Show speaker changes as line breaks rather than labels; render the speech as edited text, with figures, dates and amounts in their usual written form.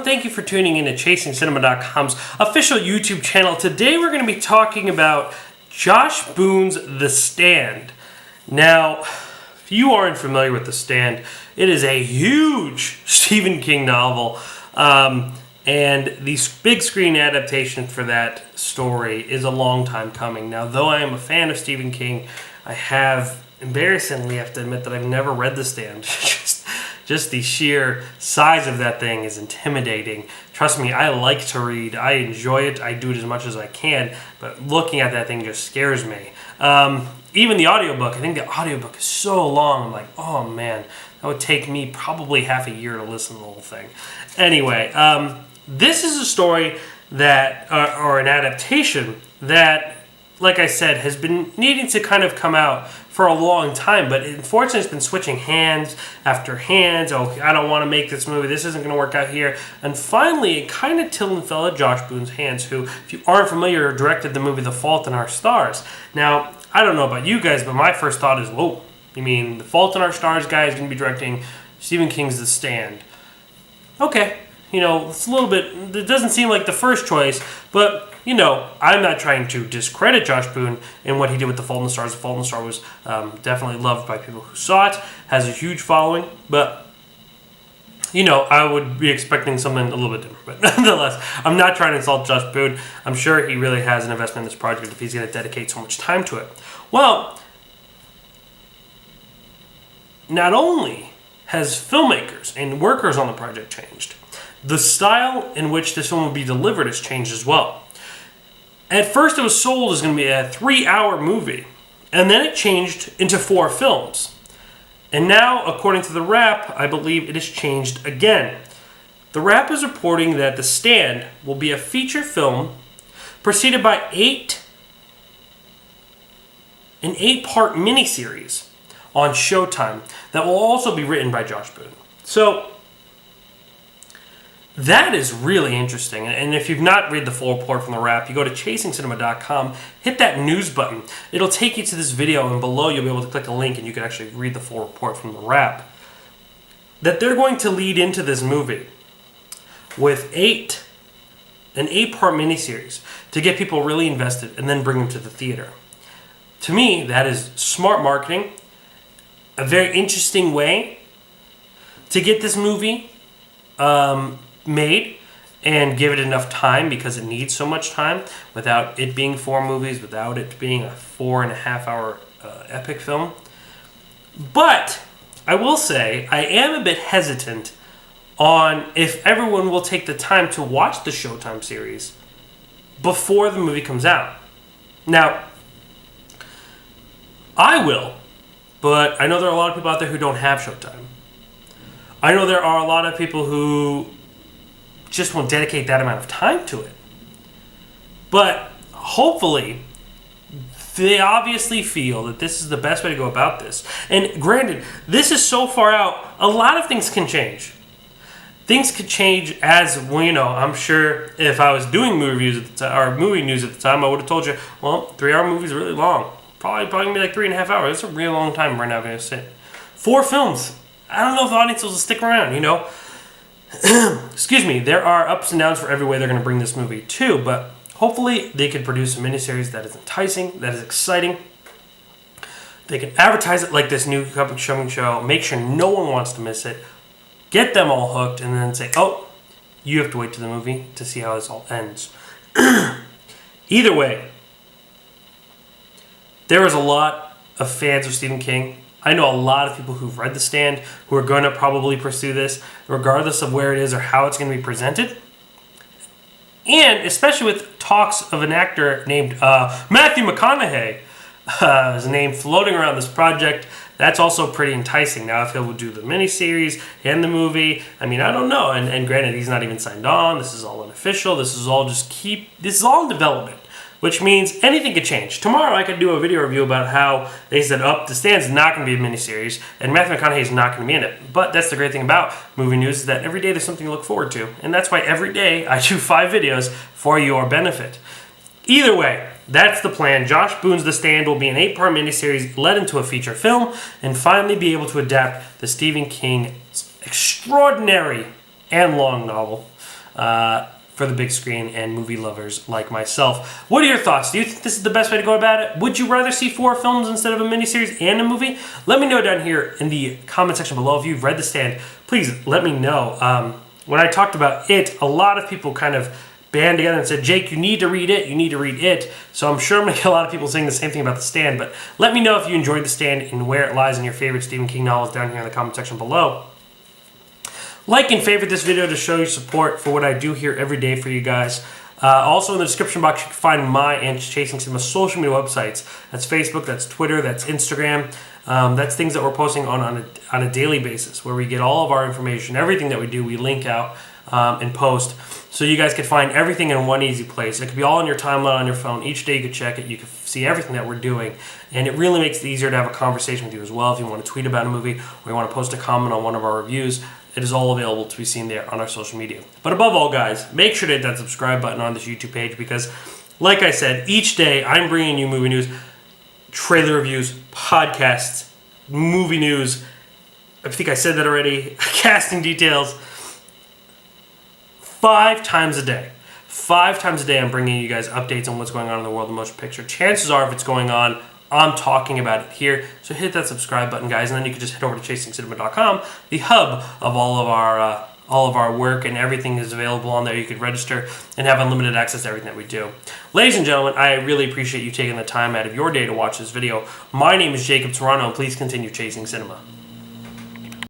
thank you for tuning in to ChasingCinema.com's official YouTube channel. Today we're going to be talking about Josh Boone's The Stand. Now, if you aren't familiar with The Stand, it is a huge Stephen King novel, and the big screen adaptation for that story is a long time coming. Now, though I am a fan of Stephen King, I embarrassingly have to admit that I've never read The Stand. Just the sheer size of that thing is intimidating. Trust me, I like to read. I enjoy it. I do it as much as I can. But looking at that thing just scares me. Even the audiobook. I think the audiobook is so long. I'm like, oh man, that would take me probably half a year to listen to the whole thing. Anyway, this is a story that, or an adaptation that, like I said, has been needing to kind of come out for a long time, but unfortunately it's been switching hands after hands. Oh, I don't want to make this movie. This isn't going to work out here. And finally, it kind of tilted and fell at Josh Boone's hands, who, if you aren't familiar, directed the movie The Fault in Our Stars. Now, I don't know about you guys, but my first thought is, whoa, you mean The Fault in Our Stars guy is going to be directing Stephen King's The Stand? Okay, it's a little bit, it doesn't seem like the first choice, but I'm not trying to discredit Josh Boone and what he did with The Fault in the Stars. The Fault in the Stars was definitely loved by people who saw it, has a huge following, but, I would be expecting something a little bit different. But nonetheless, I'm not trying to insult Josh Boone. I'm sure he really has an investment in this project if he's going to dedicate so much time to it. Well, not only has filmmakers and workers on the project changed, the style in which this film will be delivered has changed as well. At first, it was sold as going to be a 3-hour movie, and then it changed into 4 films. And now, according to The Wrap, I believe it has changed again. The Wrap is reporting that The Stand will be a feature film preceded by an 8-part miniseries on Showtime that will also be written by Josh Boone. So, that is really interesting, and if you've not read the full report from The Wrap, you go to ChasingCinema.com, hit that news button. It'll take you to this video, and below you'll be able to click a link and you can actually read the full report from The Wrap. That they're going to lead into this movie with an 8-part miniseries to get people really invested and then bring them to the theater. To me, that is smart marketing, a very interesting way to get this movie made and give it enough time, because it needs so much time, without it being 4 movies, without it being a 4.5-hour epic film. But I will say I am a bit hesitant on if everyone will take the time to watch the Showtime series before the movie comes out. Now, I will, but I know there are a lot of people out there who don't have Showtime. I know there are a lot of people who just won't dedicate that amount of time to it. But hopefully, they obviously feel that this is the best way to go about this. And granted, this is so far out, a lot of things can change. Things could change as, I'm sure if I was doing movie reviews at the time, or movie news at the time, I would have told you, well, 3-hour movie is really long. Probably going to be like 3.5 hours. That's a real long time right now going to sit. 4 films. I don't know if the audience will stick around, Excuse me, there are ups and downs for every way they're going to bring this movie to, but hopefully they can produce a miniseries that is enticing, that is exciting. They can advertise it like this new coming show, make sure no one wants to miss it, get them all hooked, and then say, oh, you have to wait to the movie to see how this all ends. Either way, there is a lot of fans of Stephen King. I know a lot of people who've read The Stand who are going to probably pursue this, regardless of where it is or how it's going to be presented. And especially with talks of an actor named Matthew McConaughey, his name floating around this project, that's also pretty enticing. Now, if he'll do the miniseries and the movie, I don't know. And granted, he's not even signed on. This is all unofficial. This is all in development. Which means anything could change. Tomorrow I could do a video review about how they said, The Stand's not going to be a miniseries, and Matthew McConaughey is not going to be in it. But that's the great thing about movie news, is that every day there's something to look forward to. And that's why every day I do 5 videos for your benefit. Either way, that's the plan. Josh Boone's The Stand will be an 8-part miniseries led into a feature film, and finally be able to adapt the Stephen King extraordinary and long novel for the big screen and movie lovers like myself. What are your thoughts? Do you think this is the best way to go about it? Would you rather see 4 films instead of a miniseries and a movie? Let me know down here in the comment section below. If you've read The Stand, please let me know. When I talked about it, a lot of people kind of band together and said, Jake, you need to read it, you need to read it. So I'm sure I'm going to get a lot of people saying the same thing about The Stand, but let me know if you enjoyed The Stand and where it lies in your favorite Stephen King novels down here in the comment section below. Like and favorite this video to show your support for what I do here every day for you guys. Also in the description box you can find my and Chasing Cinema social media websites. That's Facebook, that's Twitter, that's Instagram. That's things that we're posting on a daily basis, where we get all of our information, everything that we do, we link out and post. So you guys can find everything in one easy place. It could be all on your timeline on your phone. Each day you can check it. You can see everything that we're doing. And it really makes it easier to have a conversation with you as well. If you want to tweet about a movie or you want to post a comment on one of our reviews, it is all available to be seen there on our social media. But above all, guys, make sure to hit that subscribe button on this YouTube page because, like I said, each day I'm bringing you movie news, trailer reviews, podcasts, movie news. I think I said that already. Casting details. 5 times a day. 5 times a day I'm bringing you guys updates on what's going on in the world of motion picture. Chances are if it's going on, I'm talking about it here. So hit that subscribe button, guys, and then you can just head over to ChasingCinema.com, the hub of all of our work, and everything is available on there. You can register and have unlimited access to everything that we do. Ladies and gentlemen, I really appreciate you taking the time out of your day to watch this video. My name is Jacob Toronto, and please continue chasing cinema.